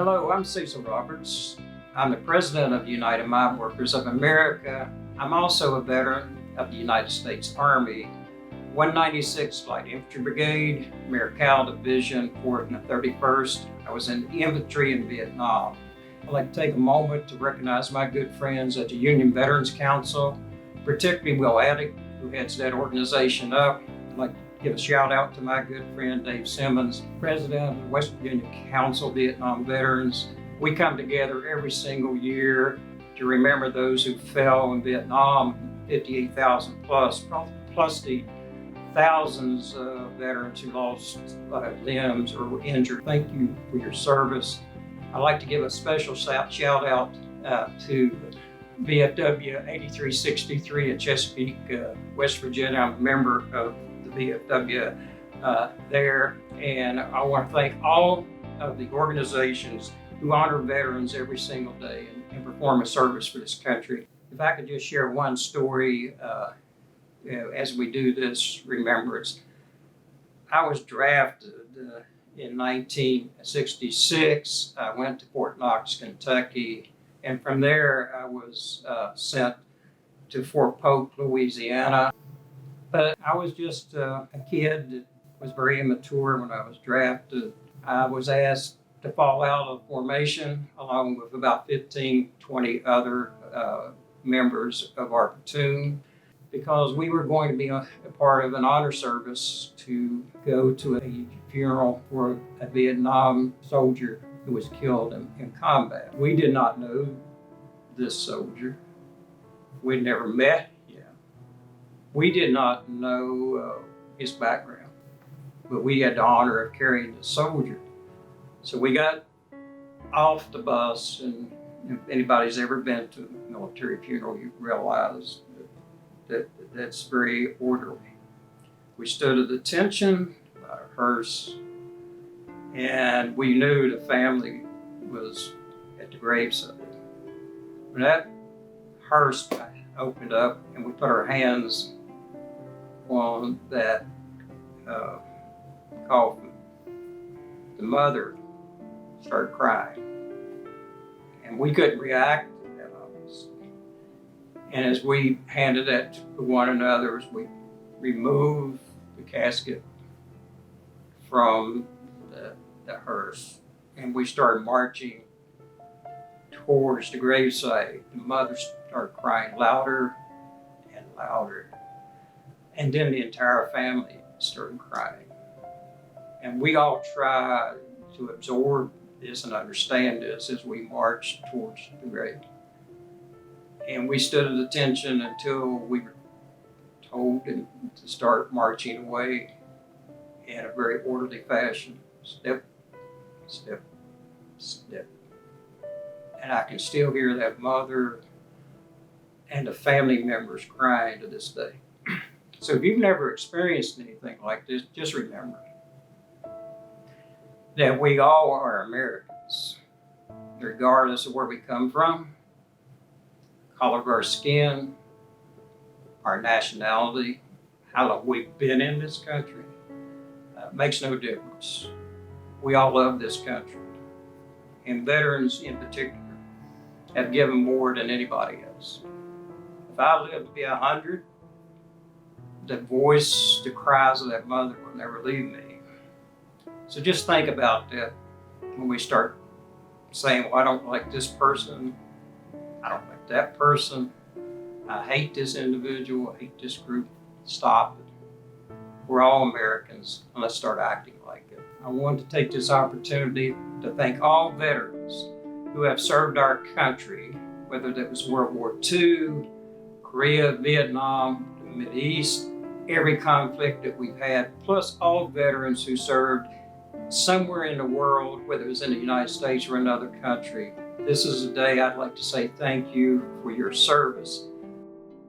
Hello, I'm Cecil Roberts. I'm the president of the United Mine Workers of America. I'm also a veteran of the United States Army, 196th Light Infantry Brigade, Maricao Division, 4th and 31st. I was in infantry in Vietnam. I'd like to take a moment to recognize my good friends at the Union Veterans Council, particularly Will Addick, who heads that organization up. I'd like to give a shout out to my good friend Dave Simmons, president of the West Virginia Council of Vietnam Veterans. We come together every single year to remember those who fell in Vietnam, 58,000 plus the thousands of veterans who lost limbs or were injured. Thank you for your service. I'd like to give a special shout out to VFW 8363 at Chesapeake, West Virginia. I'm a member of the VFW there, and I want to thank all of the organizations who honor veterans every single day and perform a service for this country. If I could just share one story as we do this remembrance. I was drafted in 1966. I went to Fort Knox, Kentucky, and from there I was sent to Fort Polk, Louisiana. But I was just a kid that was very immature when I was drafted. I was asked to fall out of formation along with about 15, 20 other members of our platoon, because we were going to be a part of an honor service to go to a funeral for a Vietnam soldier who was killed in combat. We did not know this soldier. We'd never met him. We did not know his background, but we had the honor of carrying the soldier. So we got off the bus, and if anybody's ever been to a military funeral, you realize that's very orderly. We stood at attention by a hearse, and we knew the family was at the graveside. When that hearse opened up and we put our hands on that coffin, the mother started crying, and we couldn't react to that, obviously. And as we handed that to one another, we removed the casket from the hearse, and we started marching towards the gravesite. The mother started crying louder and louder, and then the entire family started crying. And we all tried to absorb this and understand this as we marched towards the grave. And we stood at attention until we were told to start marching away in a very orderly fashion. Step, step, step. And I can still hear that mother and the family members crying to this day. So if you've never experienced anything like this, just remember that we all are Americans, regardless of where we come from, color of our skin, our nationality, how long we've been in this country. Makes no difference. We all love this country, and veterans in particular have given more than anybody else. If I live to be 100, the voice, the cries of that mother will never leave me. So just think about that when we start saying, well, I don't like this person, I don't like that person, I hate this individual, I hate this group. Stop it. We're all Americans, and let's start acting like it. I want to take this opportunity to thank all veterans who have served our country, whether that was World War II, Korea, Vietnam, the Mideast, every conflict that we've had, plus all veterans who served somewhere in the world, whether it was in the United States or another country. This is a day I'd like to say thank you for your service.